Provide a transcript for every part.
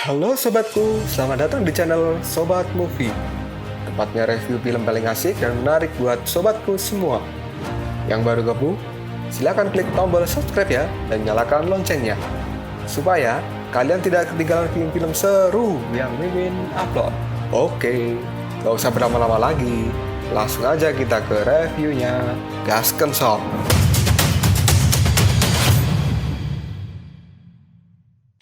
Halo sobatku, selamat datang di channel Sobat Movie. Tempatnya review film paling asik dan menarik buat sobatku semua. Yang baru gabung, silakan klik tombol subscribe ya dan nyalakan loncengnya. Supaya kalian tidak ketinggalan film-film seru yang Mimin upload. Oke, gak usah berlama-lama lagi. Langsung aja kita ke reviewnya. Gasken sob.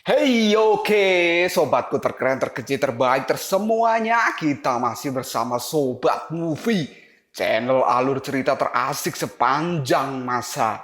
Hey, oke, sobatku terkeren, terkecil, terbaik, tersemuanya. Kita masih bersama Sobat Movie, channel alur cerita terasik sepanjang masa.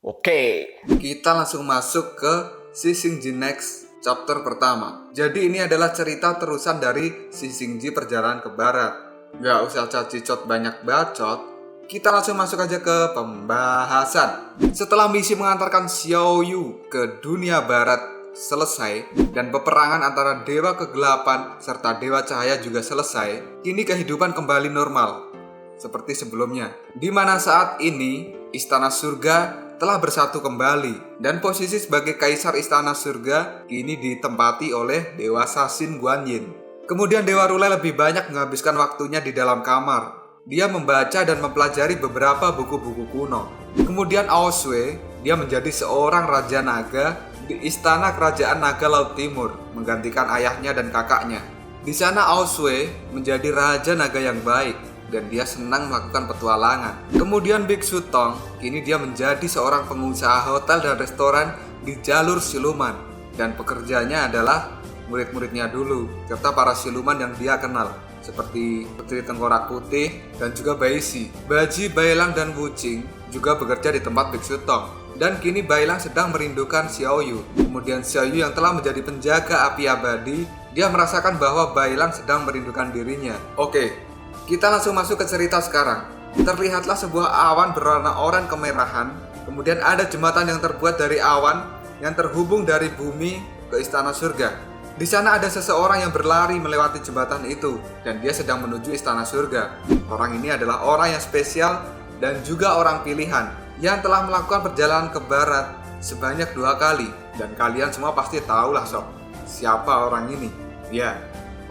Oke, kita langsung masuk ke Sisingji Next chapter pertama. Jadi ini adalah cerita terusan dari Sisingji Perjalanan ke Barat. Gak usah cacicot banyak bacot, kita langsung masuk aja ke pembahasan. Setelah misi mengantarkan Xiao Yu ke dunia barat selesai dan peperangan antara Dewa Kegelapan serta Dewa Cahaya juga selesai, kini kehidupan kembali normal seperti sebelumnya, di mana saat ini Istana Surga telah bersatu kembali dan posisi sebagai Kaisar Istana Surga kini ditempati oleh Dewa Sasin Guanyin. Kemudian Dewa Rulai lebih banyak menghabiskan waktunya di dalam kamar. Dia membaca dan mempelajari beberapa buku-buku kuno. Kemudian Aosue, dia menjadi seorang Raja Naga di Istana Kerajaan Naga Laut Timur, menggantikan ayahnya dan kakaknya. Di sana Aosue menjadi Raja Naga yang baik dan dia senang melakukan petualangan. Kemudian Biksu Tong, kini dia menjadi seorang pengusaha hotel dan restoran di jalur siluman dan pekerjanya adalah murid-muridnya dulu serta para siluman yang dia kenal, seperti Putri Tengkorak Putih dan juga Baisi. Baji, Bailang, dan Wucing juga bekerja di tempat Biksu Tong. Dan kini Bailang sedang merindukan Xiao Yu. Kemudian Xiao Yu yang telah menjadi penjaga api abadi, dia merasakan bahwa Bailang sedang merindukan dirinya. Oke, kita langsung masuk ke cerita sekarang. Terlihatlah sebuah awan berwarna oranye kemerahan. Kemudian ada jembatan yang terbuat dari awan yang terhubung dari bumi ke Istana Surga. Di sana ada seseorang yang berlari melewati jembatan itu dan dia sedang menuju Istana Surga. Orang ini adalah orang yang spesial dan juga orang pilihan yang telah melakukan perjalanan ke barat sebanyak 2 kali. Dan kalian semua pasti tahulah sob, siapa orang ini. Ya,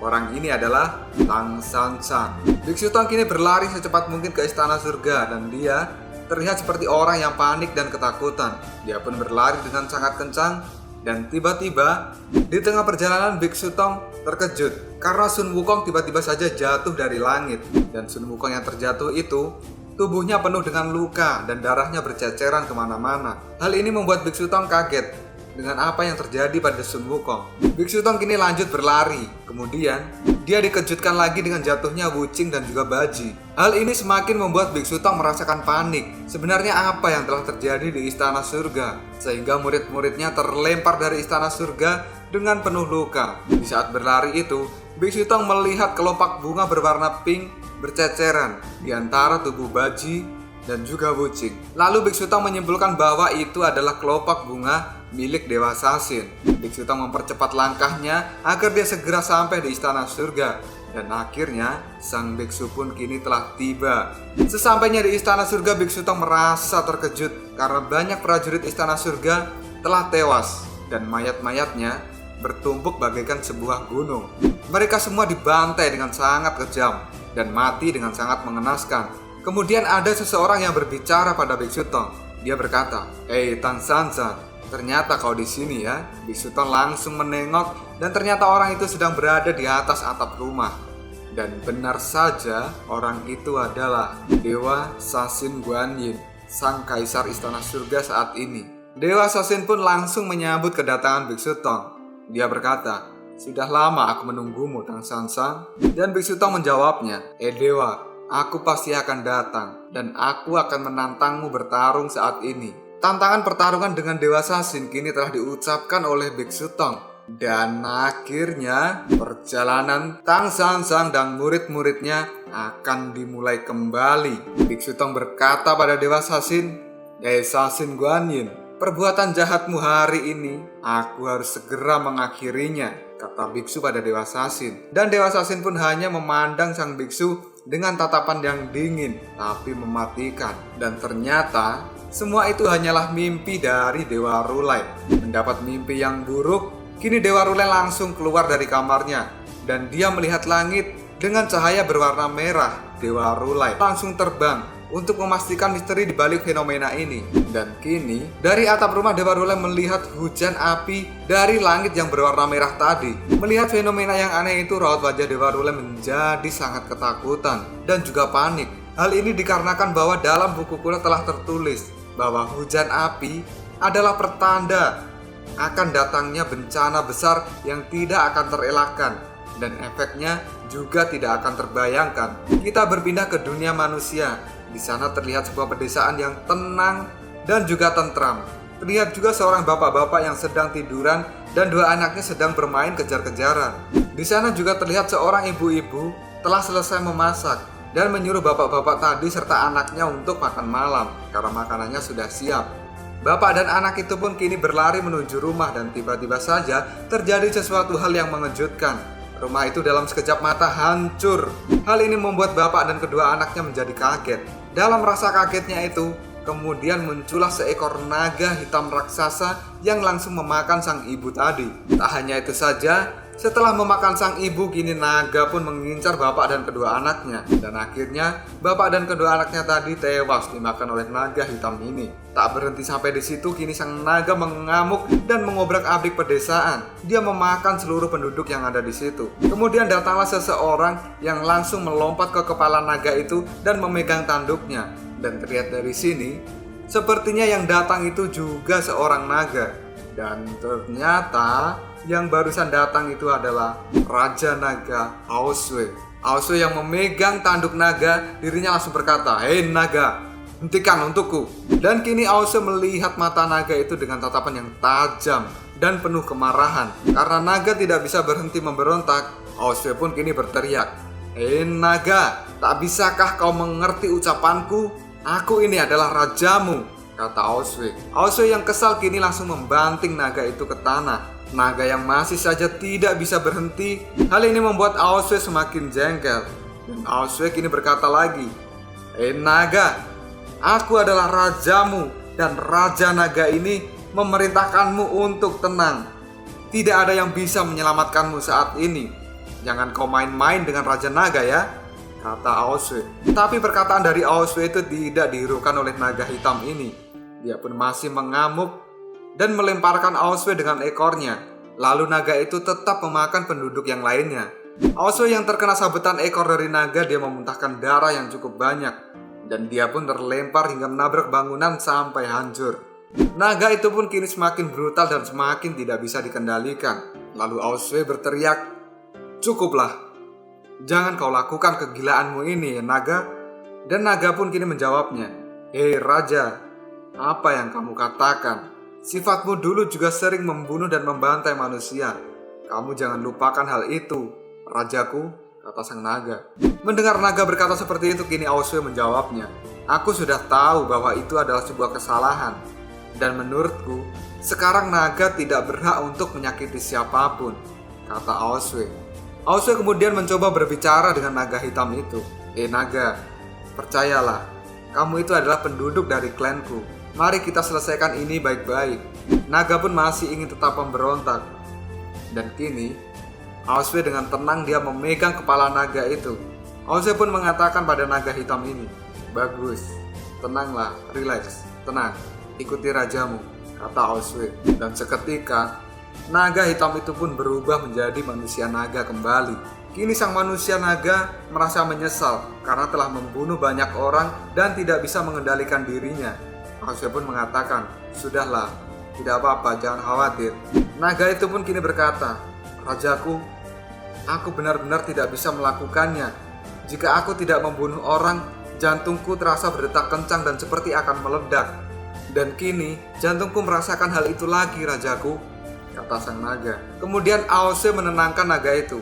orang ini adalah Tang San San. Biksu Tong kini berlari secepat mungkin ke Istana Surga dan dia terlihat seperti orang yang panik dan ketakutan. Dia pun berlari dengan sangat kencang. Dan tiba-tiba di tengah perjalanan Biksu Tong terkejut karena Sun Wukong tiba-tiba saja jatuh dari langit. Dan Sun Wukong yang terjatuh itu tubuhnya penuh dengan luka dan darahnya berceceran kemana-mana. Hal ini membuat Biksu Tong kaget dengan apa yang terjadi pada Sun Wukong. Biksu Tong kini lanjut berlari. Kemudian dia dikejutkan lagi dengan jatuhnya Wucing dan juga Baji. Hal ini semakin membuat Biksu Tong merasakan panik. Sebenarnya apa yang telah terjadi di Istana Surga sehingga murid-muridnya terlempar dari Istana Surga dengan penuh luka. Di saat berlari itu, Biksu Tong melihat kelopak bunga berwarna pink berceceran di antara tubuh Baji dan juga Wucing. Lalu Biksu Tong menyimpulkan bahwa itu adalah kelopak bunga milik Dewa Sasin. Biksu Tong mempercepat langkahnya agar dia segera sampai di Istana Surga. Dan akhirnya sang biksu pun kini telah tiba. Sesampainya di Istana Surga, Biksu Tong merasa terkejut karena banyak prajurit Istana Surga telah tewas dan mayat-mayatnya bertumpuk bagaikan sebuah gunung. Mereka semua dibantai dengan sangat kejam dan mati dengan sangat mengenaskan. Kemudian ada seseorang yang berbicara pada Biksu Tong. Dia berkata, "Hei Tang San San, ternyata kau di sini ya." Biksu Tong langsung menengok dan ternyata orang itu sedang berada di atas atap rumah. Dan benar saja orang itu adalah Dewa Sasin Guanyin, sang kaisar Istana Surga saat ini. Dewa Sasin pun langsung menyambut kedatangan Biksu Tong. Dia berkata, "Sudah lama aku menunggumu Tang San San." Dan Biksu Tong menjawabnya, Dewa, aku pasti akan datang dan aku akan menantangmu bertarung saat ini." Tantangan pertarungan dengan Dewa Sasin kini telah diucapkan oleh Biksu Tong. Dan akhirnya perjalanan Tang San San dan murid-muridnya akan dimulai kembali. Biksu Tong berkata pada Dewa Sasin, Sasin Guanyin, perbuatan jahatmu hari ini aku harus segera mengakhirinya, kata biksu pada Dewa Sasin. Dan Dewa Sasin pun hanya memandang sang biksu dengan tatapan yang dingin tapi mematikan. Dan ternyata semua itu hanyalah mimpi dari Dewa Rulai. Mendapat mimpi yang buruk, Kini Dewa Rule langsung keluar dari kamarnya dan dia melihat langit dengan cahaya berwarna merah. Dewa Rule langsung terbang untuk memastikan misteri di balik fenomena ini. Dan kini dari atap rumah Dewa Rule melihat hujan api dari langit yang berwarna merah tadi. Melihat fenomena yang aneh itu, raut wajah Dewa Rule menjadi sangat ketakutan dan juga panik. Hal ini dikarenakan bahwa dalam buku kuno telah tertulis bahwa hujan api adalah pertanda akan datangnya bencana besar yang tidak akan terelakkan dan efeknya juga tidak akan terbayangkan. Kita berpindah ke dunia manusia. Di sana terlihat sebuah pedesaan yang tenang dan juga tentram. Terlihat juga seorang bapak-bapak yang sedang tiduran dan dua anaknya sedang bermain kejar-kejaran. Di sana juga terlihat seorang ibu-ibu telah selesai memasak dan menyuruh bapak-bapak tadi serta anaknya untuk makan malam karena makanannya sudah siap. Bapak dan anak itu pun kini berlari menuju rumah dan tiba-tiba saja terjadi sesuatu hal yang mengejutkan. Rumah itu dalam sekejap mata hancur. Hal ini membuat bapak dan kedua anaknya menjadi kaget. Dalam rasa kagetnya itu, kemudian muncullah seekor naga hitam raksasa yang langsung memakan sang ibu tadi. Tak hanya itu saja, setelah memakan sang ibu, kini naga pun mengincar bapak dan kedua anaknya. Dan akhirnya, bapak dan kedua anaknya tadi tewas dimakan oleh naga hitam ini. Tak berhenti sampai di situ, kini sang naga mengamuk dan mengobrak-abrik pedesaan. Dia memakan seluruh penduduk yang ada di situ. Kemudian datanglah seseorang yang langsung melompat ke kepala naga itu dan memegang tanduknya. Dan terlihat dari sini, sepertinya yang datang itu juga seorang naga. Dan ternyata yang barusan datang itu adalah Raja Naga Aoswe. Aoswe yang memegang tanduk naga, dirinya langsung berkata, "Hei naga, hentikan untukku." Dan kini Aoswe melihat mata naga itu dengan tatapan yang tajam dan penuh kemarahan. Karena naga tidak bisa berhenti memberontak, Aoswe pun kini berteriak, "Hei naga, tak bisakah kau mengerti ucapanku? Aku ini adalah rajamu," kata Aoswe. Aoswe yang kesal kini langsung membanting naga itu ke tanah. Naga yang masih saja tidak bisa berhenti. Hal ini membuat Aoswe semakin jengkel. Dan Aoswe kini berkata lagi, naga, aku adalah rajamu dan Raja Naga ini memerintahkanmu untuk tenang. Tidak ada yang bisa menyelamatkanmu saat ini. Jangan kau main-main dengan Raja Naga ya, kata Aoswe. Tapi perkataan dari Aoswe itu tidak dihiraukan oleh naga hitam ini. Dia pun masih mengamuk dan melemparkan Aoswe dengan ekornya. Lalu naga itu tetap memakan penduduk yang lainnya. Aoswe yang terkena sabetan ekor dari naga, dia memuntahkan darah yang cukup banyak. Dan dia pun terlempar hingga menabrak bangunan sampai hancur. Naga itu pun kini semakin brutal dan semakin tidak bisa dikendalikan. Lalu Aoswe berteriak, "Cukuplah. Jangan kau lakukan kegilaanmu ini ya naga." Dan naga pun kini menjawabnya, "Hei raja, apa yang kamu katakan? Sifatmu dulu juga sering membunuh dan membantai manusia. Kamu jangan lupakan hal itu, rajaku," kata sang naga. Mendengar naga berkata seperti itu, kini Aoswe menjawabnya, "Aku sudah tahu bahwa itu adalah sebuah kesalahan. Dan menurutku, sekarang naga tidak berhak untuk menyakiti siapapun," kata Aoswe. Aoswe kemudian mencoba berbicara dengan naga hitam itu. Naga, percayalah, kamu itu adalah penduduk dari klanku. Mari kita selesaikan ini baik-baik." Naga pun masih ingin tetap memberontak. Dan kini, Aoswe dengan tenang dia memegang kepala naga itu. Aoswe pun mengatakan pada naga hitam ini, "Bagus, tenanglah, relax, tenang, ikuti rajamu," kata Aoswe. Dan seketika, naga hitam itu pun berubah menjadi manusia naga kembali. Kini sang manusia naga merasa menyesal karena telah membunuh banyak orang dan tidak bisa mengendalikan dirinya. Aoswe pun mengatakan, "Sudahlah, tidak apa-apa, jangan khawatir." Naga itu pun kini berkata, "Rajaku, aku benar-benar tidak bisa melakukannya. Jika aku tidak membunuh orang, jantungku terasa berdetak kencang dan seperti akan meledak. Dan kini, jantungku merasakan hal itu lagi, rajaku," kata sang naga. Kemudian Aoswe menenangkan naga itu.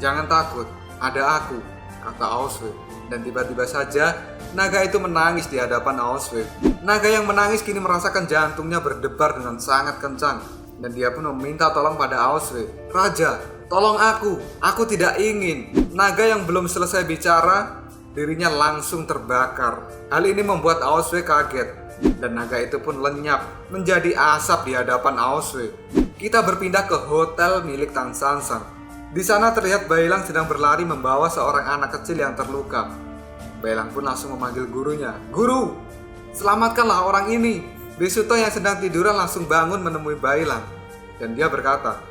"Jangan takut, ada aku," kata Aoswe. Dan tiba-tiba saja naga itu menangis di hadapan Aoswe. Naga yang menangis kini merasakan jantungnya berdebar dengan sangat kencang. Dan dia pun meminta tolong pada Aoswe. "Raja, tolong aku tidak ingin." Naga yang belum selesai bicara, dirinya langsung terbakar. Hal ini membuat Aoswe kaget. Dan naga itu pun lenyap menjadi asap di hadapan Aoswe. kita berpindah ke hotel milik Tang Sansan. Di sana terlihat Bailang sedang berlari membawa seorang anak kecil yang terluka. Bailang pun langsung memanggil gurunya. "Guru, selamatkanlah orang ini." Bisuto yang sedang tiduran langsung bangun menemui Bailang. Dan dia berkata,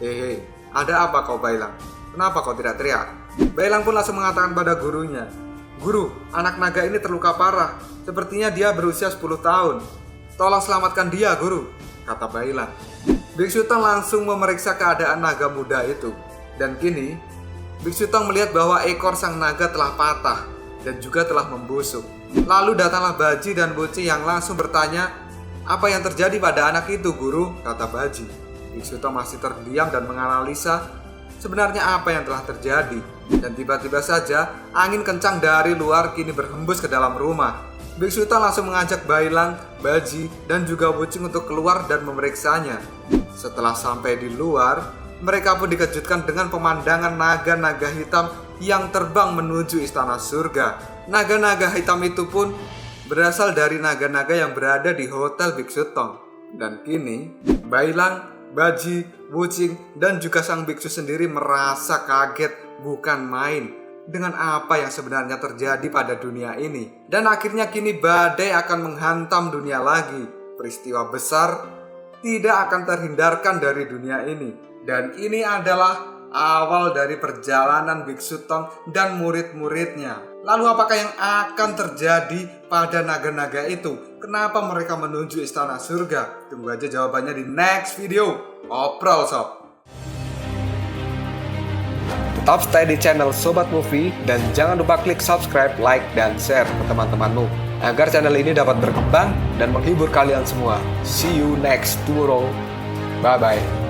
"Hei, ada apa kau Bailang? Kenapa kau tidak teriak?" Bailang pun langsung mengatakan pada gurunya, "Guru, anak naga ini terluka parah. Sepertinya dia berusia 10 tahun. Tolong selamatkan dia, Guru," kata Bailang. Biksu Tang langsung memeriksa keadaan naga muda itu. Dan kini, Biksu Tang melihat bahwa ekor sang naga telah patah dan juga telah membusuk. Lalu datanglah Baji dan Buci yang langsung bertanya, "Apa yang terjadi pada anak itu, Guru?" kata Baji. Biksu Tang masih terdiam dan menganalisa sebenarnya apa yang telah terjadi. Dan tiba-tiba saja, angin kencang dari luar kini berhembus ke dalam rumah. Biksu Tang langsung mengajak Bailang, Baji, dan juga Bucing untuk keluar dan memeriksanya. Setelah sampai di luar, mereka pun dikejutkan dengan pemandangan naga-naga hitam yang terbang menuju istana surga. Naga-naga hitam itu pun berasal dari naga-naga yang berada di hotel Biksu Tang. Dan kini, Bailang, Baji, Bucing, dan juga sang biksu sendiri merasa kaget bukan main dengan apa yang sebenarnya terjadi pada dunia ini. Dan akhirnya kini badai akan menghantam dunia lagi. Peristiwa besar tidak akan terhindarkan dari dunia ini. Dan ini adalah awal dari perjalanan Biksu Tang dan murid-muridnya. Lalu apakah yang akan terjadi pada naga-naga itu? Kenapa mereka menuju istana surga? Tunggu aja jawabannya di next video. Oprol sob. Tetap stay di channel Sobat Movie dan jangan lupa klik subscribe, like, dan share ke teman-temanmu agar channel ini dapat berkembang dan menghibur kalian semua. See you next tomorrow. Bye-bye.